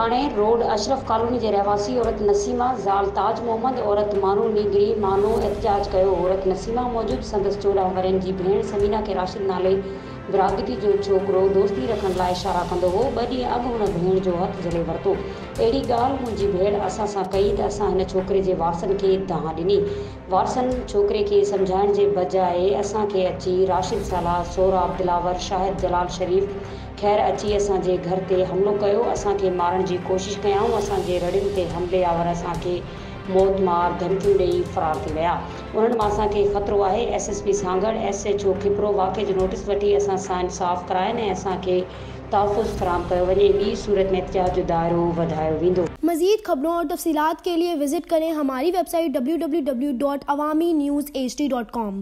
थाने road Ashraf colony के रहवासी औरत नसीमा ज़ाल ताज मोहम्मद औरत मानो नीगरी मानो एहतजाज कयो। औरत नसीमा मौजूद संदस 14 वरनि जी भेण समीना के राशिद नाले बिरादरी जो छोकरो दोस्ती रखण लाइ इशारा कंदो हो। 2 ॾींहं अॻु हुन भेण जो हथ जले वरितो। अहिड़ी ॻाल्हि मुंहिंजी भेण असां सां कई त असां हिन छोकिरे जे वारसनि खे दाह ॾिनी। वारसनि छोकिरे खे सम्झाइण जे बजाए असांखे अची राशिद साला सोहरा दिलावर शाहिद जलाल शरीफ़ ख़ैर अची असांजे घर ते हमिलो कयो। असांखे मारण जी कोशिश कयाऊं। असांजे रड़ियुनि ते हमलेआवर असांखे मौत मार धमकियूं ॾेई फरार थी विया। उन्हनि मां असांखे ख़तरो आहे। SSP सांगड़ SHO खिपरो वाक़े जो नोटिस वठी असां सां इंसाफ़ कराइनि ऐं असांखे तहफ़्फ़ुज़ फराहम कयो वञे। ॿी सूरत में एहतजाज जो दायरो वधायो वेंदो। मज़ीद खबरों और तफसीलात के लिए विजिट करें हमारी वेबसाइट www.awamiNewsHD.com।